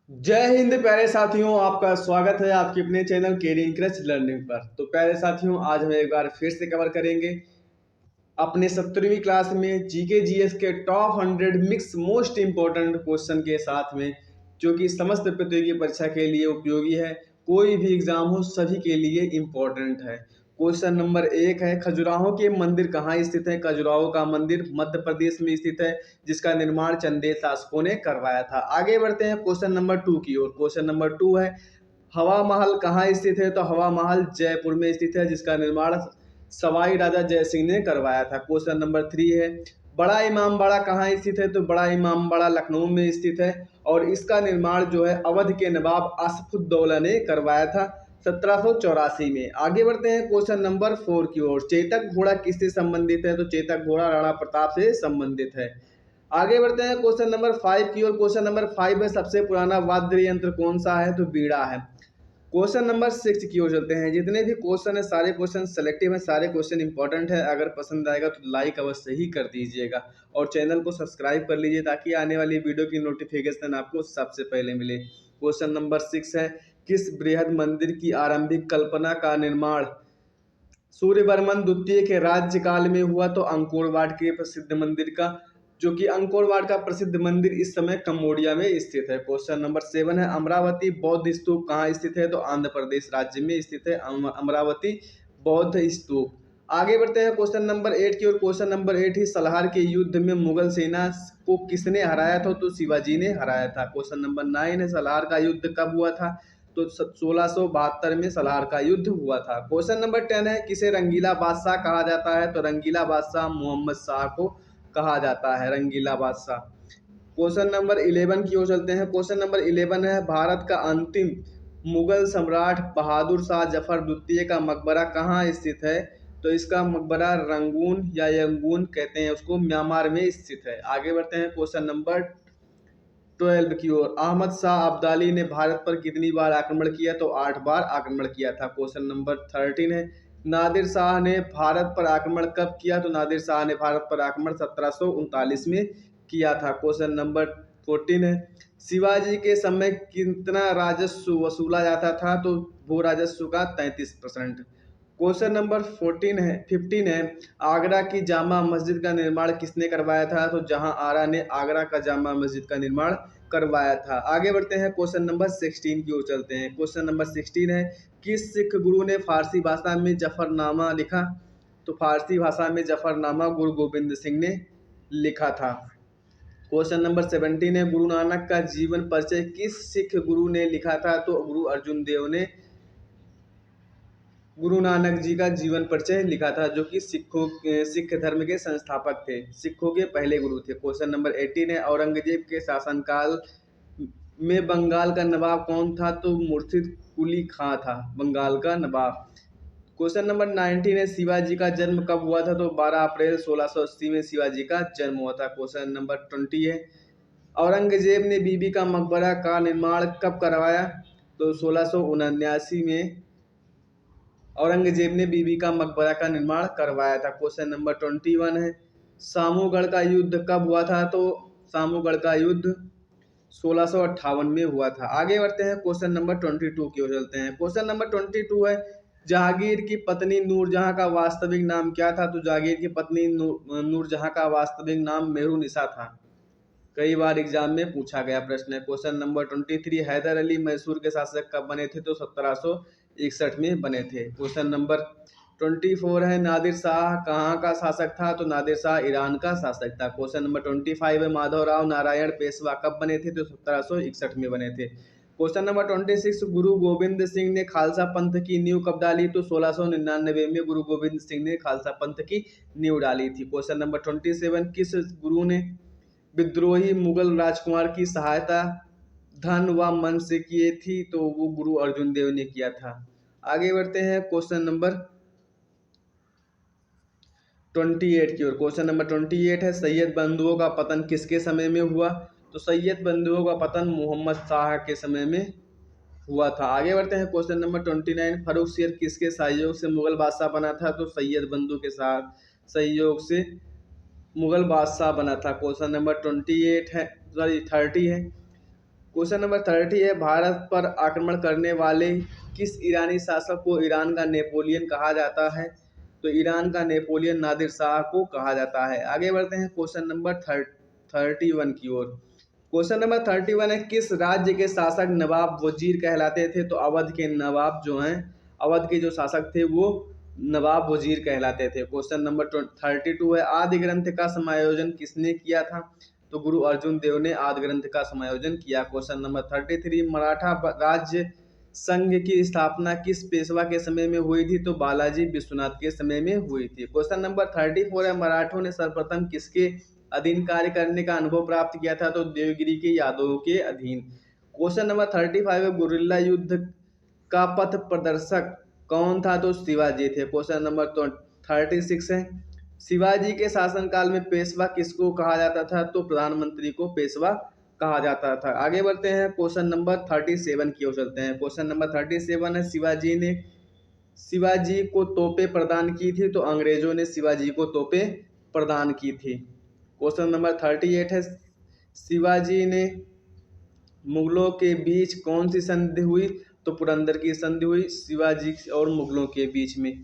जय हिंद प्यारे साथियों, आपका स्वागत है आपके अपने चैनल केरिंग क्रच लर्निंग पर। तो प्यारे साथियों, आज हम एक बार फिर से कवर करेंगे अपने 17वीं क्लास में जीके जीएस के top 100 mix most important question के साथ में, जो कि समस्त प्रतियोगी परीक्षा के लिए उपयोगी है। कोई भी एग्जाम हो सभी के लिए इम्पोर्टेंट है। क्वेश्चन नंबर 1 है, खजुराहो के मंदिर कहाँ स्थित है? खजुराहो का मंदिर मध्य प्रदेश में स्थित है, जिसका निर्माण चंदेल शासकों ने करवाया था। आगे बढ़ते हैं क्वेश्चन नंबर 2 की ओर। क्वेश्चन नंबर 2 है, हवा महल कहाँ स्थित है? तो हवा महल जयपुर में स्थित है, जिसका निर्माण सवाई राजा जय सिंह ने करवाया था। क्वेश्चन नंबर 3 है, बड़ा इमामबाड़ा कहाँ स्थित है? तो बड़ा इमामबाड़ा लखनऊ में स्थित है, और इसका निर्माण जो है अवध के नवाब आसफुद्दौला ने करवाया था 1784 में। आगे बढ़ते हैं क्वेश्चन नंबर 4 की ओर। चेतक घोड़ा किससे संबंधित है? तो चेतक घोड़ा राणा प्रताप से संबंधित है। आगे बढ़ते हैं क्वेश्चन नंबर 5 की ओर। क्वेश्चन नंबर 5 में सबसे पुराना वाद्य यंत्र कौन सा है? तो बीड़ा है। क्वेश्चन नंबर 6 की ओर चलते हैं। जितने भी क्वेश्चन है सारे क्वेश्चन सेलेक्टिव हैं, सारे क्वेश्चन इंपॉर्टेंट है। अगर पसंद आएगा तो लाइक अवश्य ही कर दीजिएगा और चैनल को सब्सक्राइब कर लीजिए, ताकि आने वाली वीडियो की नोटिफिकेशन आपको सबसे पहले मिले। क्वेश्चन नंबर 6 है, किस बृहद मंदिर की आरंभिक कल्पना का निर्माण सूर्यवर्मन द्वितीय के राज्यकाल में हुआ? तो अंकोर वाट के प्रसिद्ध मंदिर का, जो कि अंकोर वाट का प्रसिद्ध मंदिर इस समय कंबोडिया में स्थित है। क्वेश्चन नंबर 7 है, अमरावती बौद्ध स्तूप कहाँ स्थित है? तो आंध्र प्रदेश राज्य में स्थित है अमरावती बौद्ध स्तूप। आगे बढ़ते हैं क्वेश्चन नंबर 8 की ओर। क्वेश्चन नंबर 8 ही, सलाहर के युद्ध में मुगल सेना को किसने हराया था? तो शिवाजी ने हराया था। क्वेश्चन नंबर 9 है, सलाहर का युद्ध कब हुआ था? तो 1672 में सलाहर का युद्ध हुआ था। क्वेश्चन नंबर 10 है, किसे रंगीला बादशाह कहा जाता है? तो रंगीला बादशाह मोहम्मद शाह को कहा जाता है, रंगीला बादशाह। क्वेश्चन नंबर 11 की ओर चलते हैं। क्वेश्चन नंबर 11 है, भारत का अंतिम मुगल सम्राट बहादुर शाह जफर द्वितीय का मकबरा कहाँ स्थित है? तो इसका मकबरा रंगून या यंगून कहते हैं उसको, म्यांमार में स्थित है। आगे बढ़ते हैं क्वेश्चन नंबर 12 की ओर। अहमद शाह अब्दाली ने भारत पर कितनी बार आक्रमण किया? तो 8 बार आक्रमण किया था। क्वेश्चन नंबर 13 है, नादिर शाह ने भारत पर आक्रमण कब किया? तो नादिर शाह ने भारत पर आक्रमण 1739 में किया था। क्वेश्चन नंबर 14 है, शिवाजी के समय कितना राजस्व वसूला जाता था? तो भू राजस्व का 33%। क्वेश्चन नंबर 15 है, आगरा की जामा मस्जिद का निर्माण किसने करवाया था? तो जहां आरा ने आगरा का जामा मस्जिद का निर्माण करवाया था। आगे बढ़ते हैं क्वेश्चन नंबर 16 की ओर चलते हैं। क्वेश्चन नंबर 16 है, किस सिख गुरु ने फारसी भाषा में जफरनामा लिखा? तो फारसी भाषा में जफरनामा गुरु गोविंद सिंह ने लिखा था। क्वेश्चन नंबर 17 है, गुरु नानक का जीवन परिचय किस सिख गुरु ने लिखा था? तो गुरु अर्जुन देव ने गुरु नानक जी का जीवन परिचय लिखा था, जो कि सिख धर्म के संस्थापक थे, सिखों के पहले गुरु थे। क्वेश्चन नंबर 18 है, औरंगजेब के शासनकाल में बंगाल का नवाब कौन था? तो मुर्शिद कुली खां था बंगाल का नवाब। क्वेश्चन नंबर 19 है, शिवाजी का जन्म कब हुआ था? तो 12 अप्रैल 1680 में शिवाजी का जन्म हुआ था। क्वेश्चन नंबर 20 है, औरंगजेब ने बीबी का मकबरा का निर्माण कब करवाया? तो 1679 में औरंगजेब ने बीबी का मकबरा का निर्माण करवाया था। क्वेश्चन नंबर 21 है, सामूगढ़ का युद्ध कब हुआ था? तो सामूगढ़ का युद्ध 1658 में हुआ था। आगे बढ़ते हैं क्वेश्चन नंबर 22 की ओर चलते हैं। क्वेश्चन नंबर 22 है, जहांगीर की पत्नी नूरजहां का वास्तविक नाम क्या था? तो जहांगीर की पत्नी नूरजहां का वास्तविक नाम मेहरुनिसा था। कई बार एग्जाम में पूछा गया प्रश्न है। क्वेश्चन नंबर 23, हैदर अली मैसूर के शासक कब बने थे? तो 1761 में बने थे। क्वेश्चन नंबर 24 है, नादिर शाह कहाँ का शासक था? तो नादिर शाह ईरान का शासक था। क्वेश्चन नंबर 25 है, माधवराव नारायण पेशवा कब बने थे? तो 1761 में बने थे। क्वेश्चन नंबर 26, गुरु गोविंद सिंह ने खालसा पंथ की नींव कब डाली? तो 1699 में गुरु गोविंद सिंह ने खालसा पंथ की नींव डाली थी। क्वेश्चन नंबर 27, किस गुरु ने विद्रोही मुगल राजकुमार की सहायता धन व मन से किए थी? तो वो गुरु अर्जुन देव ने किया था। आगे बढ़ते हैं क्वेश्चन नंबर 28 की ओर। क्वेश्चन नंबर 28 है, सैयद बंधुओं का पतन किसके समय में हुआ? तो सैयद बंधुओं का पतन मोहम्मद शाह के समय में हुआ था। आगे बढ़ते हैं क्वेश्चन नंबर 29, फर्रुखसियर किसके सहयोग से मुगल बादशाह बना था? तो सैयद बंधु के साथ सहयोग से मुगल बादशाह बना था। क्वेश्चन नंबर 28 है, सॉरी 30 है, क्वेश्चन नंबर 30 है, भारत पर आक्रमण करने वाले किस ईरानी शासक को ईरान का नेपोलियन कहा जाता है? तो ईरान का नेपोलियन नादिर शाह को कहा जाता है। आगे बढ़ते हैं क्वेश्चन नंबर 31 की ओर। क्वेश्चन नंबर 31 है, किस राज्य के शासक नवाब वजीर कहलाते थे? तो अवध के नवाब जो हैं, अवध के जो शासक थे वो नवाब वजीर कहलाते थे। क्वेश्चन नंबर 32 है, आदि ग्रंथ का समायोजन किसने किया था? तो गुरु अर्जुन देव ने आदि ग्रंथ का समायोजन किया। क्वेश्चन नंबर 33, मराठा राज्य संघ की स्थापना किस पेशवा के समय में हुई थी? तो बालाजी विश्वनाथ के समय में हुई थी। क्वेश्चन नंबर 34 है, मराठों ने सर्वप्रथम किसके अधीन कार्य करने का अनुभव प्राप्त किया था? तो देवगिरी के यादवों के अधीन। क्वेश्चन नंबर 35 है, गुरिल्ला युद्ध का पथ प्रदर्शक कौन था? तो शिवाजी थे। क्वेश्चन नंबर 36 है, शिवाजी के शासनकाल में पेशवा किसको कहा जाता था? तो प्रधानमंत्री को पेशवा कहा जाता था। आगे बढ़ते हैं क्वेश्चन नंबर 37 की ओर चलते हैं। क्वेश्चन नंबर 37 है, शिवाजी ने शिवाजी को तोपें प्रदान की थी? तो अंग्रेजों ने शिवाजी को तोपें प्रदान की थी। क्वेश्चन नंबर 38 है, शिवाजी ने मुगलों के बीच कौन सी संधि हुई? तो पुरंदर की संधि हुई शिवाजी और मुगलों के बीच में।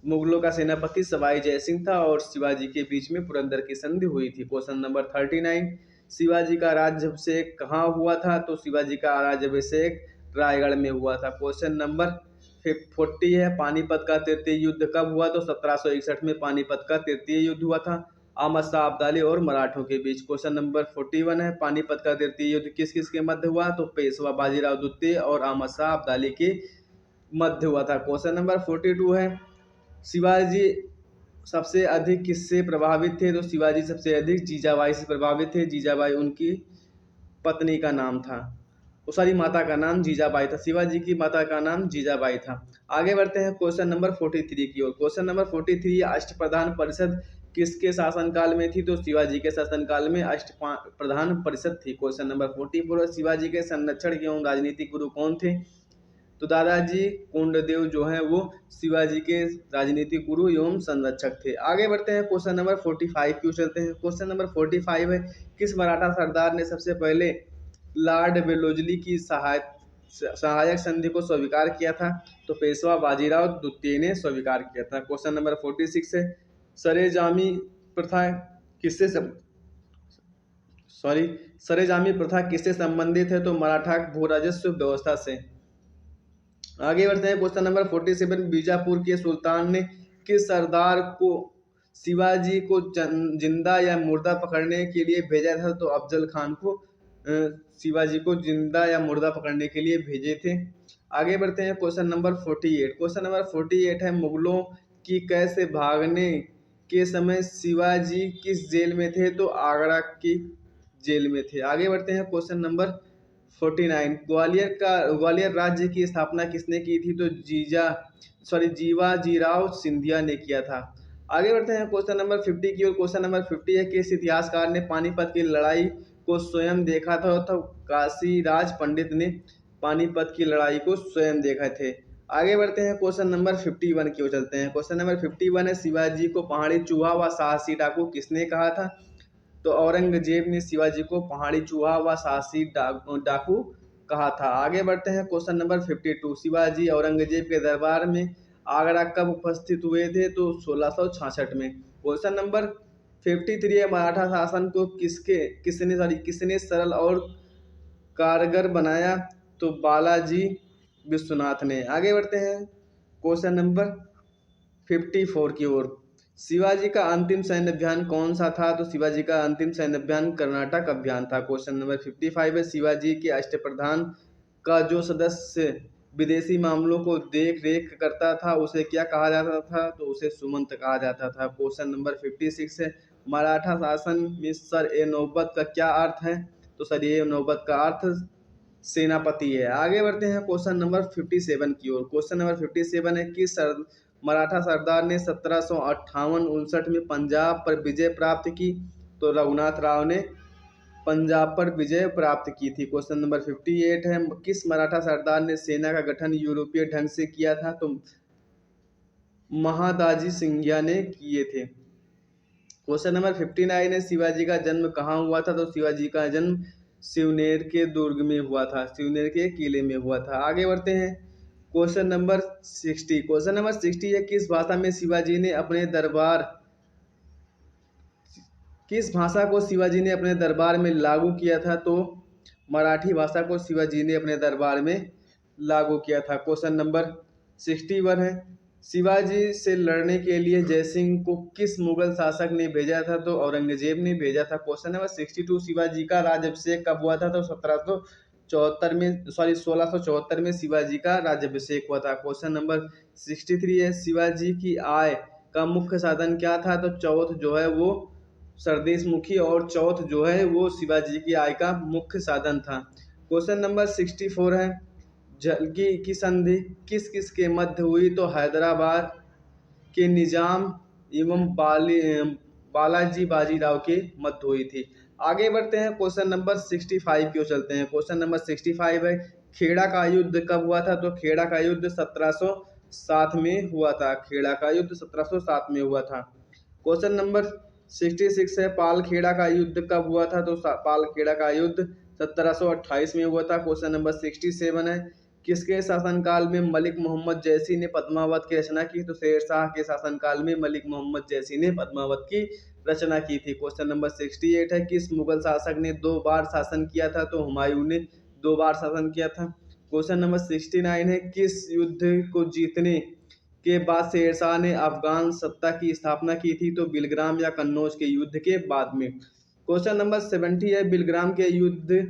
मुगलों का सेनापति सवाई जयसिंह था और शिवाजी के बीच में पुरंदर की संधि हुई थी। क्वेश्चन नंबर 39, शिवाजी का राज्याभिषेक कहाँ हुआ था? तो शिवाजी का राज्याभिषेक रायगढ़ में हुआ था। क्वेश्चन नंबर 40 है, पानीपत का तृतीय युद्ध कब हुआ? तो 1761 में पानीपत का तृतीय युद्ध हुआ था अहमद शाह अब्दाली और मराठों के बीच। क्वेश्चन नंबर 41 है, पानीपत का तृतीय युद्ध किस किस के मध्य हुआ? तो पेशवा बाजीराव द्वितीय और अहमद शाह अब्दाली के मध्य हुआ था। क्वेश्चन नंबर 42 है, शिवाजी सबसे अधिक किससे प्रभावित थे? तो शिवाजी सबसे अधिक जीजाबाई से प्रभावित थे। जीजाबाई उनकी पत्नी का नाम था, सॉरी माता का नाम जीजाबाई था। शिवाजी की माता का नाम जीजाबाई था। आगे बढ़ते हैं क्वेश्चन नंबर 43 की ओर। क्वेश्चन नंबर 43, अष्टप्रधान परिषद किसके शासनकाल में थी? तो शिवाजी के शासनकाल में अष्टप्रधान परिषद थी। क्वेश्चन नंबर 44, शिवाजी के संरक्षण एवं राजनीतिक गुरु कौन थे? तो दादाजी कोंडदेव जो हैं वो शिवाजी के राजनीतिक गुरु एवं संरक्षक थे। आगे बढ़ते हैं क्वेश्चन नंबर 45 की ओर चलते हैं। क्वेश्चन नंबर 45 है, किस मराठा सरदार ने सबसे पहले लॉर्ड वेलोजली की सहायक संधि को स्वीकार किया था? तो पेशवा बाजीराव द्वितीय ने स्वीकार किया था। क्वेश्चन नंबर 46 है, सरेजामी प्रथा किससे सरेजामी प्रथा किससे संबंधित है? तो मराठा भू राजस्व व्यवस्था से। आगे बढ़ते हैं क्वेश्चन नंबर 47, बीजापुर के सुल्तान ने किस सरदार को शिवाजी को जिंदा या मुर्दा पकड़ने के लिए भेजा था? तो अफजल खान को शिवाजी को जिंदा या मुर्दा पकड़ने के लिए भेजे थे। आगे बढ़ते हैं क्वेश्चन नंबर 48। क्वेश्चन नंबर 48 है, मुगलों की कैद से भागने के समय शिवाजी किस जेल में थे? तो आगरा की जेल में थे। आगे बढ़ते हैं क्वेश्चन नंबर 49, ग्वालियर राज्य की स्थापना किसने की थी? तो जीवाजीराव सिंधिया ने किया था। आगे बढ़ते हैं क्वेश्चन नंबर 50 की ओर। क्वेश्चन नंबर 50 है, किस इतिहासकार ने पानीपत की लड़ाई को स्वयं देखा था? तो काशीराज पंडित ने पानीपत की लड़ाई को स्वयं देखा थे। आगे बढ़ते हैं क्वेश्चन नंबर 51 की ओर चलते हैं। क्वेश्चन नंबर 51 है, शिवाजी को पहाड़ी चूहा व साहसी डाकू किसने कहा था? तो औरंगजेब ने शिवाजी को पहाड़ी चूहा व साहसी डाकू कहा था। आगे बढ़ते हैं क्वेश्चन नंबर 52, शिवाजी औरंगजेब के दरबार में आगरा कब उपस्थित हुए थे? तो 1666 में। क्वेश्चन नंबर 53 है, मराठा शासन को किसने सरल और कारगर बनाया? तो बालाजी विश्वनाथ ने। आगे बढ़ते हैं क्वेश्चन नंबर 54 की ओर। शिवाजी का अंतिम सैन्य अभियान कौन सा था? तो शिवाजी का अंतिम सैन्य अभियान कर्नाटक अभियान था। क्वेश्चन नंबर 55 है, शिवाजी के अष्टप्रधान का जो सदस्य विदेशी मामलों को देख रेख करता था उसे क्या कहा जाता था? तो उसे सुमंत कहा जाता था। क्वेश्चन नंबर 56 है, मराठा शासन में सर ए नौबत का क्या अर्थ है? तो सर ए नौबत का अर्थ सेनापति है। आगे बढ़ते हैं क्वेश्चन नंबर 57 की ओर। क्वेश्चन नंबर 57 है, कि मराठा सरदार ने 1758-59 में पंजाब पर विजय प्राप्त की? तो रघुनाथ राव ने पंजाब पर विजय प्राप्त की थी। क्वेश्चन नंबर 58 है, किस मराठा सरदार ने सेना का गठन यूरोपीय ढंग से किया था? तो महादाजी सिंधिया ने किए थे। क्वेश्चन नंबर 59 है, शिवाजी का जन्म कहाँ हुआ था? तो शिवाजी का जन्म सिवनेर के दुर्ग में हुआ था, सिवनेर के किले में हुआ था। आगे बढ़ते हैं क्वेश्चन नंबर 60। क्वेश्चन नंबर 60 है, किस भाषा को शिवाजी ने अपने दरबार में लागू किया था? तो मराठी भाषा को शिवाजी ने अपने दरबार में लागू किया था। क्वेश्चन नंबर 61 है, शिवाजी से लड़ने के लिए जयसिंह को किस मुगल शासक ने भेजा था? तो औरंगजेब ने भेजा था। क्वेश्चन नंबर 62, शिवाजी का राज्याभिषेक कब हुआ था? तो 1674 में शिवाजी का राज्याभिषेक हुआ था। क्वेश्चन नंबर 63 है, शिवाजी की आय का मुख्य साधन क्या था? तो चौथ जो है वो सरदेश मुखी और चौथ जो है वो शिवाजी की आय का मुख्य साधन था। क्वेश्चन नंबर 64 है, जलगी की संधि किस किस के मध्य हुई? तो हैदराबाद के निजाम एवं बालाजी बाजीराव के मध्य हुई थी। आगे बढ़ते हैं क्वेश्चन नंबर 65 की ओर चलते हैं। क्वेश्चन नंबर 65 है, खेड़ा का युद्ध कब हुआ था? तो खेड़ा का युद्ध 1707 में हुआ था। खेड़ा का युद्ध 1707 में हुआ था। क्वेश्चन नंबर 66 है, पालखेड़ा का युद्ध कब हुआ था? तो पालखेड़ा का युद्ध 1728 में हुआ था। क्वेश्चन नंबर 67 है, किसके शासनकाल में मलिक मोहम्मद जैसी ने पद्मावत की रचना की? तो शेरशाह के शासनकाल में मलिक मोहम्मद जैसी ने पद्मावत की रचना की थी। क्वेश्चन नंबर 68 है, किस मुगल शासक ने 2 बार शासन किया था? तो हुमायूं ने 2 बार शासन किया था। क्वेश्चन नंबर 69 है, किस युद्ध को जीतने के बाद शेरशाह ने अफगान सत्ता की स्थापना की थी? तो बिलग्राम या कन्नौज के युद्ध के बाद में। क्वेश्चन नंबर 70 है, बिलग्राम के युद्ध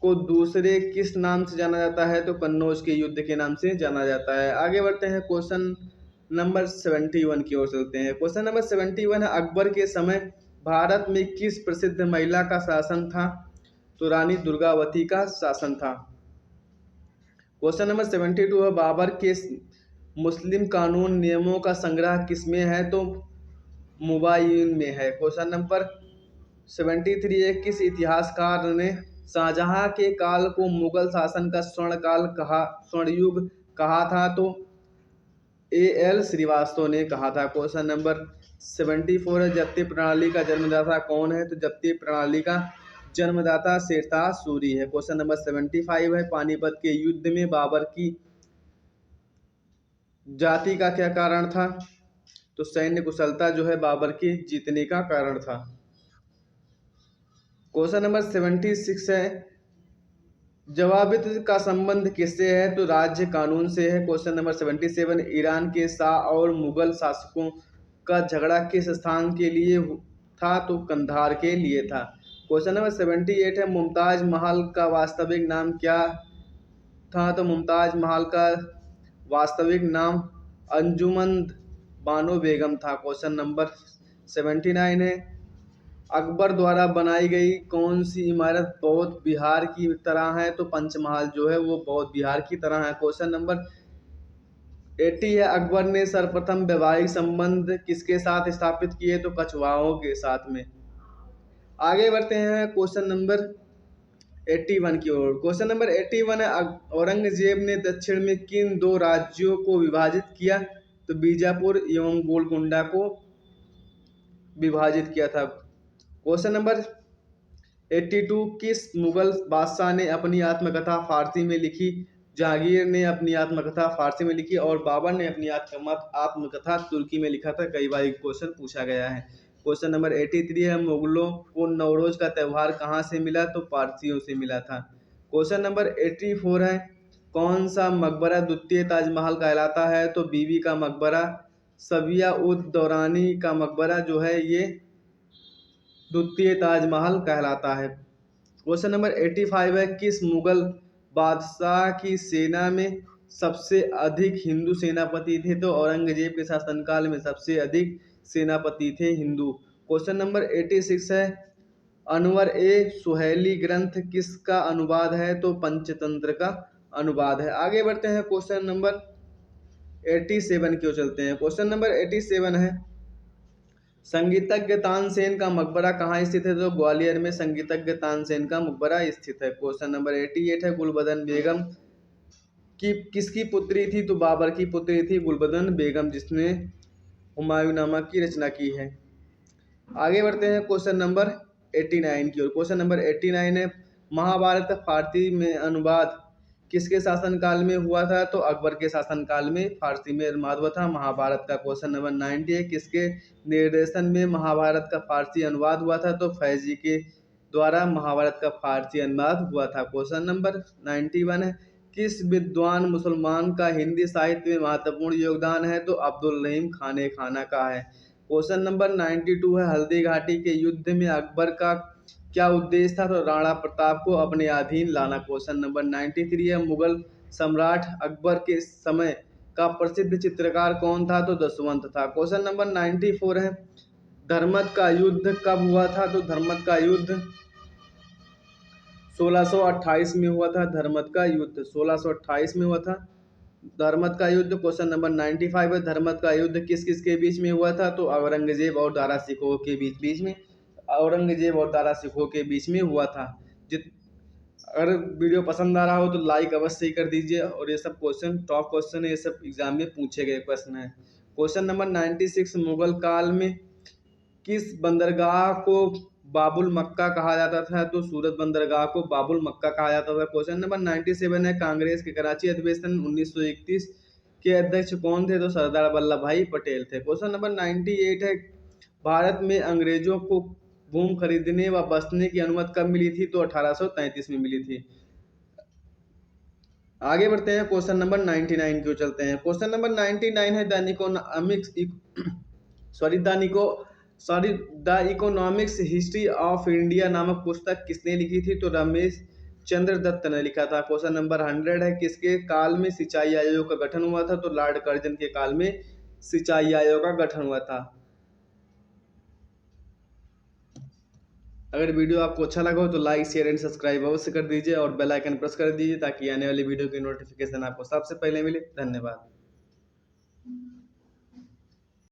को दूसरे किस नाम से जाना जाता है? तो कन्नौज के युद्ध के नाम से जाना जाता है। आगे बढ़ते हैं क्वेश्चन नंबर 71 की ओर चलते हैं। क्वेश्चन नंबर 71 है, अकबर के समय भारत में किस प्रसिद्ध महिला का शासन था? तो रानी दुर्गावती का शासन था। क्वेश्चन नंबर 72 है, बाबर के मुस्लिम कानून नियमों का संग्रह किसमें है? तो मुबायिन में है। क्वेश्चन नंबर 73 है, किस इतिहासकार ने शाहजहां के काल को मुगल शासन का स्वर्ण युग कहा था? तो A.L. श्रीवास्तव ने कहा था। क्वेश्चन नंबर 74 है, जब्ती प्रणाली का जन्मदाता कौन है? तो जब्ती प्रणाली का जन्मदाता शेरशाह सूरी है। क्वेश्चन नंबर 75 है, पानीपत के युद्ध में बाबर की जाति का क्या कारण था? तो सैन्य कुशलता जो है बाबर की जीतने का कारण था। क्वेश्चन नंबर 76 है, जवाबित का संबंध किससे है? तो राज्य कानून से है। क्वेश्चन नंबर 77, ईरान के शाह और मुगल शासकों का झगड़ा किस स्थान के लिए था? तो कंधार के लिए था। क्वेश्चन नंबर 78 है, मुमताज महल का वास्तविक नाम क्या था? तो मुमताज महल का वास्तविक नाम अंजुमन बानो बेगम था। क्वेश्चन नंबर 79 है, अकबर द्वारा बनाई गई कौन सी इमारत बौद्ध विहार की तरह है? तो पंचमहल जो है वो बौद्ध विहार की तरह है। क्वेश्चन नंबर 80 है, अकबर ने सर्वप्रथम वैवाहिक संबंध किसके साथ स्थापित किए? तो कछवाहों के साथ में। आगे बढ़ते हैं क्वेश्चन नंबर 81 की ओर। क्वेश्चन नंबर 81 है, औरंगजेब ने दक्षिण में किन 2 राज्यों को विभाजित किया? तो बीजापुर एवं गोलकुंडा को विभाजित किया था। क्वेश्चन नंबर 82, किस मुगल बादशाह ने अपनी आत्मकथा फारसी में लिखी? जहांगीर ने अपनी आत्मकथा फारसी में लिखी और बाबर ने अपनी आत्मकथा तुर्की में लिखा था। कई बार क्वेश्चन पूछा गया है। क्वेश्चन नंबर 83 है, मुगलों को नवरोज का त्यौहार कहाँ से मिला? तो पारसियों से मिला था। क्वेश्चन नंबर 84 है, कौन सा मकबरा द्वितीय ताजमहल कहलाता है? तो बीबी का मकबरा। सबिया उद दौरानी का मकबरा जो है ये द्वितीय ताजमहल कहलाता है। क्वेश्चन नंबर 85 है, किस मुगल बादशाह की सेना में सबसे अधिक हिंदू सेनापति थे? तो औरंगजेब के शासनकाल में सबसे अधिक सेनापति थे हिंदू। क्वेश्चन नंबर 86 है, अनवर ए सुहेली ग्रंथ किसका अनुवाद है? तो पंचतंत्र का अनुवाद है। आगे बढ़ते हैं क्वेश्चन नंबर 87 की ओर चलते हैं। क्वेश्चन नंबर 87 है, संगीतज्ञ तानसेन का मकबरा कहाँ स्थित है? तो ग्वालियर में संगीतज्ञ तानसेन का मकबरा स्थित है। क्वेश्चन नंबर 88 है, गुलबदन बेगम की किसकी पुत्री थी? तो बाबर की पुत्री थी गुलबदन बेगम, जिसने हुमायूंनामा की रचना की है। आगे बढ़ते हैं क्वेश्चन नंबर 89 की ओर। क्वेश्चन नंबर 89 है, महाभारत फारसी में अनुवाद किसके शासनकाल में हुआ था? तो अकबर के शासनकाल में फारसी में अनुवाद हुआ था महाभारत का। क्वेश्चन नंबर 90 है, किसके निर्देशन में महाभारत का फारसी अनुवाद हुआ था? तो फैजी के द्वारा महाभारत का फारसी अनुवाद हुआ था। क्वेश्चन नंबर 91 है, किस विद्वान मुसलमान का हिंदी साहित्य में महत्वपूर्ण योगदान है? तो अब्दुल रहीम खाने खाना का है। क्वेश्चन नंबर 92 है, हल्दी घाटी के युद्ध में अकबर का क्या उद्देश्य था? तो राणा प्रताप को अपने अधीन लाना। क्वेश्चन नंबर 93 है, मुगल सम्राट अकबर के समय का प्रसिद्ध चित्रकार कौन था? तो दशवंत था। क्वेश्चन नंबर 94 है, धर्मत का युद्ध कब हुआ था? तो धर्मत का युद्ध 1628 में हुआ था। धर्मत का युद्ध 1628 में हुआ था, धर्मत का युद्ध। क्वेश्चन नंबर 95 है, धर्मत का युद्ध किस किस के बीच में हुआ था? तो औरंगजेब और दारा सिकोह के बीच में औरंगजेब और दारा सिकोह के बीच में हुआ था। अगर वीडियो पसंद आ रहा हो तो लाइक अवश्य ही कर दीजिए। और ये सब क्वेश्चन टॉप क्वेश्चन है, ये सब एग्जाम में पूछे गए प्रश्न है। क्वेश्चन नंबर 96, मुगल काल में किस बंदरगाह को बाबुल मक्का कहा जाता था? तो सूरत बंदरगाह को बाबुल मक्का कहा जाता था। क्वेश्चन नंबर 97 है, कांग्रेस के कराची अधिवेशन 1931 के अध्यक्ष कौन थे? तो सरदार वल्लभ भाई पटेल थे। क्वेश्चन नंबर 98 है, भारत में अंग्रेजों को भूमि खरीदने व बसने की अनुमति कब मिली थी? तो 1833 में मिली थी। आगे बढ़ते हैं, क्वेश्चन नंबर 99 की ओर चलते हैं। क्वेश्चन नंबर 99 है, the economics history of India नामक पुस्तक किसने लिखी थी? तो रमेश चंद्र दत्त ने लिखा था। क्वेश्चन नंबर 100 है, किसके काल में सिंचाई आयोग का गठन हुआ था? तो लॉर्ड कर्जन के काल में सिंचाई आयोग का गठन हुआ था। अगर वीडियो आपको अच्छा लगा हो तो लाइक शेयर एंड सब्सक्राइब अवश्य कर दीजिए और बेल आइकन प्रेस कर दीजिए ताकि आने वाली वीडियो की नोटिफिकेशन आपको सबसे पहले मिले। धन्यवाद।